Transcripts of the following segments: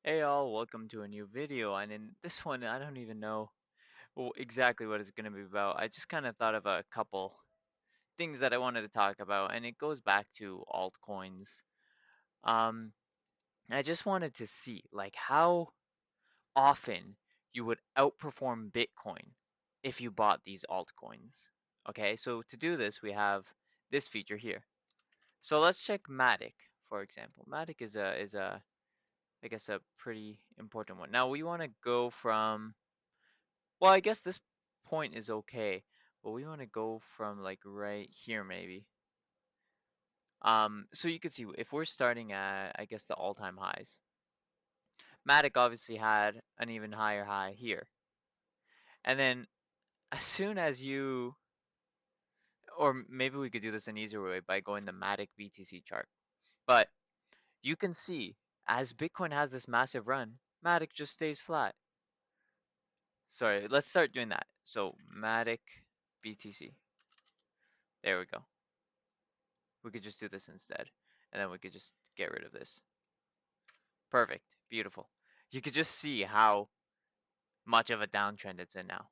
Hey all, welcome to a new video, and in this one I don't even know exactly what it's going to be about. I just kind of thought of a couple things that I wanted to talk about, and it goes back to altcoins. Um, I just wanted to see like how often you would outperform Bitcoin if you bought these altcoins. Okay, so to do this we have this feature here. So let's check Matic, for example. Matic is a I guess a pretty important one. Now we want to go from, well, I guess this point is okay, but we want to go from like right here maybe. So you can see if we're starting at, I guess, the all-time highs. Matic obviously had an even higher high here. And then as soon as you, or maybe we could do this an easier way by going the Matic BTC chart. But you can see as Bitcoin has this massive run, Matic just stays flat. Sorry, let's start doing that. So Matic BTC. There we go. We could just do this instead. And then we could just get rid of this. Perfect. Beautiful. You could just see how much of a downtrend it's in now.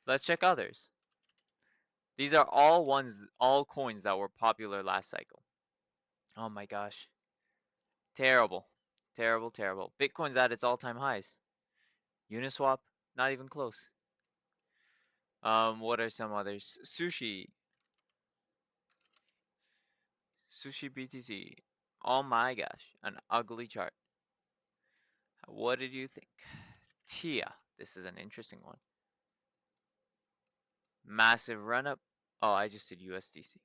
Let's check others. These are all coins that were popular last cycle. Oh my gosh. Terrible. Terrible, terrible. Bitcoin's at its all-time highs. Uniswap, not even close. What are some others? Sushi BTC. Oh my gosh, an ugly chart. What did you think? Tia. This is an interesting one. Massive run up. Oh, I just did USDC.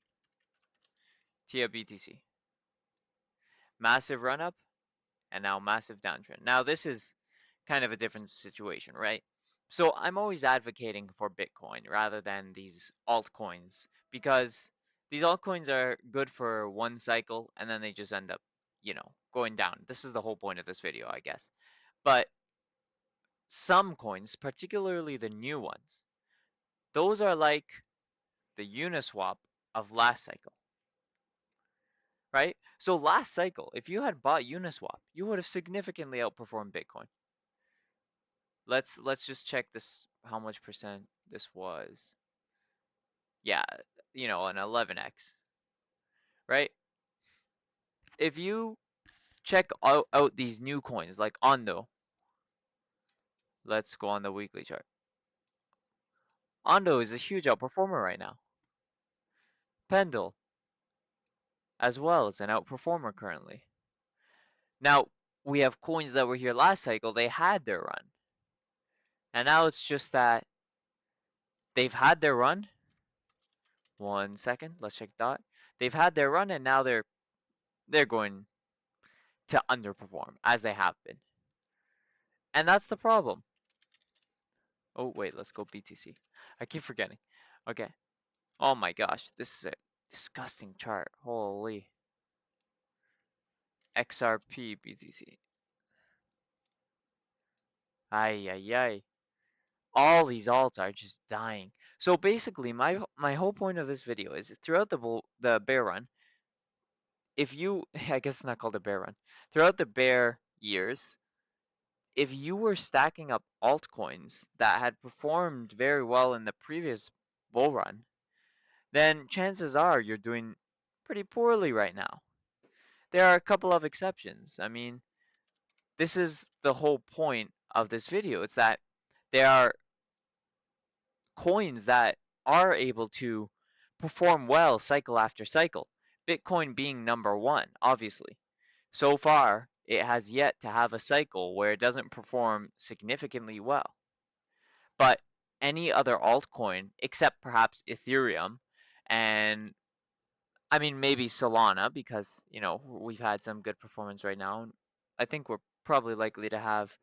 Tia BTC. Massive run up and now massive downtrend. Now this is kind of a different situation, right? So I'm always advocating for Bitcoin rather than these altcoins because these altcoins are good for one cycle and then they just end up, going down. This is the whole point of this video, I guess. But some coins, particularly the new ones, those are like the Uniswap of last cycle, right? So last cycle, if you had bought Uniswap, you would have significantly outperformed Bitcoin. Let's just check this, how much percent this was. Yeah, an 11x, right? If you check out these new coins like Ondo, let's go on the weekly chart. Ondo is a huge outperformer right now. Pendle as well is an outperformer currently. Now, we have coins that were here last cycle, they had their run. And now it's just that they've had their run. 1 second, let's check dot. They've had their run and now they're going to underperform as they have been. And that's the problem. Oh wait, let's go BTC. I keep forgetting. Okay. Oh my gosh, this is a disgusting chart. Holy. XRP BTC. Ay ay ay. All these alts are just dying. So basically, my whole point of this video is throughout the bear run, if you I guess it's not called a bear run. Throughout the bear years, if you were stacking up altcoins that had performed very well in the previous bull run, then chances are you're doing pretty poorly right now. There are a couple of exceptions. I mean, this is the whole point of this video. It's that there are coins that are able to perform well cycle after cycle. Bitcoin being number one, obviously. So far, it has yet to have a cycle where it doesn't perform significantly well. But any other altcoin, except perhaps Ethereum, and I mean maybe Solana, because we've had some good performance right now. I think we're probably likely to have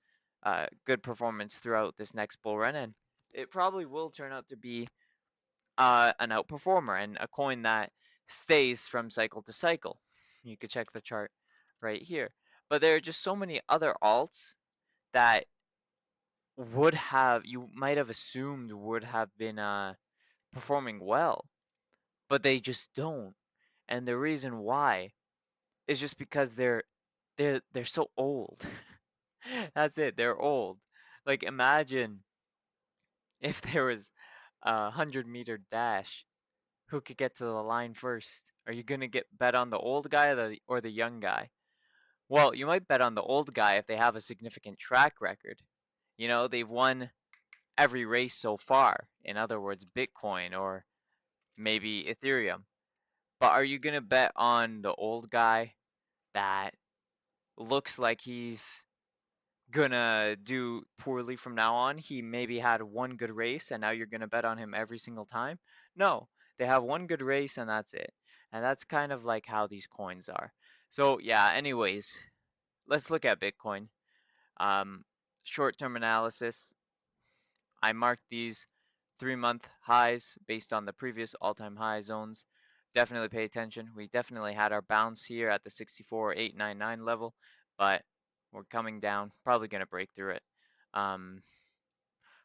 good performance throughout this next bull run, and it probably will turn out to be an outperformer and a coin that stays from cycle to cycle. You could check the chart right here. But there are just so many other alts that you might have assumed would have been performing well, but they just don't. And the reason why is just because they're they're so old. That's it. They're old. Like imagine if there was a 100-meter dash, who could get to the line first? Are you gonna get bet on the old guy or the young guy? Well, you might bet on the old guy if they have a significant track record. You know, they've won every race so far. In other words, Bitcoin or maybe Ethereum. But are you gonna bet on the old guy that looks like he's gonna do poorly from now on? He maybe had one good race and now you're gonna bet on him every single time? No, they have one good race and that's it. And that's kind of like how these coins are. So yeah, anyways, let's look at Bitcoin. Um, Short-term analysis. I marked these 3-month highs based on the previous all-time high zones. Definitely pay attention. We definitely had our bounce here at the 64,899 level, but we're coming down. Probably going to break through it. Um,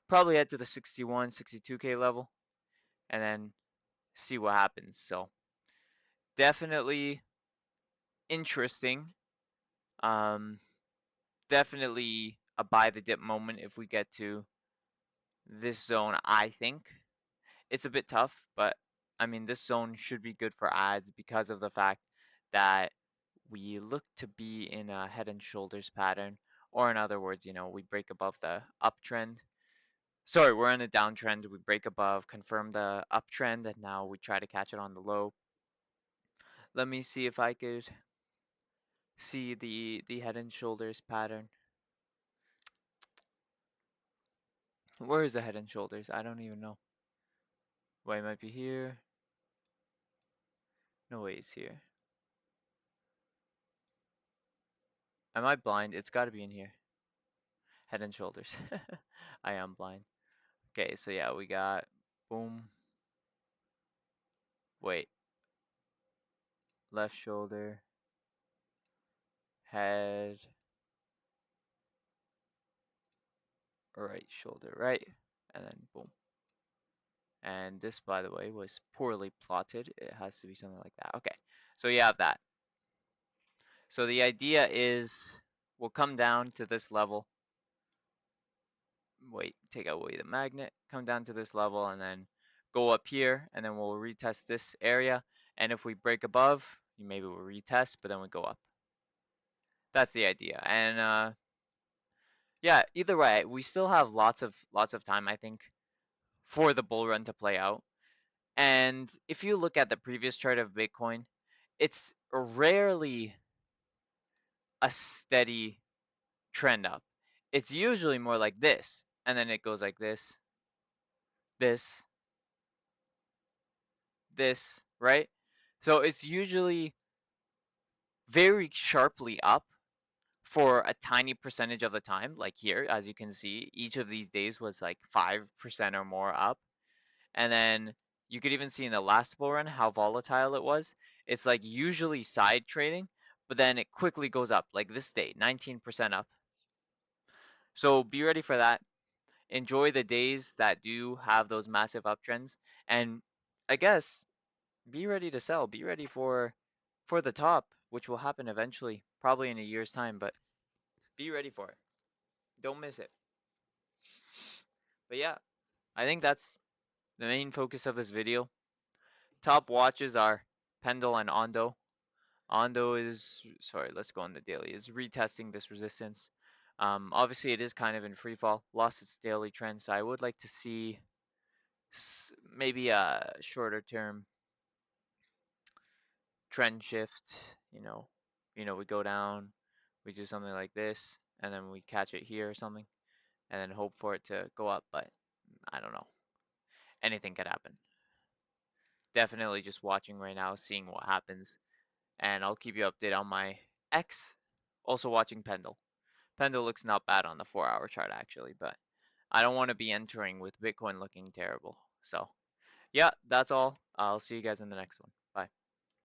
Probably head to the 61, 62K level and then see what happens. So definitely interesting. Um, Definitely a buy the dip moment if we get to this zone, I think. It's a bit tough, but I mean, this zone should be good for ads because of the fact that we look to be in a head and shoulders pattern, or in other words, you know, we break above the uptrend. Sorry, we're in a downtrend. We break above, confirm the uptrend, and now we try to catch it on the low. Let me see if I could see the head and shoulders pattern. Where is the head and shoulders? I don't even know. Wait, it might be here. No way, it's here. Am I blind? It's got to be in here. Head and shoulders. I am blind. Okay, so yeah, we got boom. Wait, left shoulder, head, right shoulder, right, and then boom. And this, by the way, was poorly plotted. It has to be something like that. Okay, so you have that. So the idea is we'll come down to this level. Wait, take away the magnet, come down to this level, and then go up here, and then we'll retest this area. And if we break above, maybe we'll retest, but then we go up. That's the idea. And yeah, either way, we still have lots of time, I think, for the bull run to play out. And if you look at the previous chart of Bitcoin, it's rarely a steady trend up. It's usually more like this, and then it goes like this, this, right? So it's usually very sharply up for a tiny percentage of the time. Like here, as you can see, each of these days was like 5% or more up. And then you could even see in the last bull run how volatile it was. It's like usually side trading, but then it quickly goes up, like this day, 19% up. So be ready for that. Enjoy the days that do have those massive uptrends. And I guess be ready to sell. Be ready for the top, which will happen eventually, probably in a year's time, but be ready for it. Don't miss it. But yeah, I think that's the main focus of this video. Top watches are Pendle and Ondo. Ondo is, sorry, let's go on the daily, is retesting this resistance. Obviously, it is kind of in free fall, lost its daily trend, so I would like to see maybe a shorter term trend shift. We go down, we do something like this, and then we catch it here or something, and then hope for it to go up. But I don't know. Anything could happen. Definitely just watching right now, seeing what happens, and I'll keep you updated on my X. Also watching Pendle. Pendle looks not bad on the 4-hour chart actually, but I don't want to be entering with Bitcoin looking terrible. So, yeah, that's all. I'll see you guys in the next one.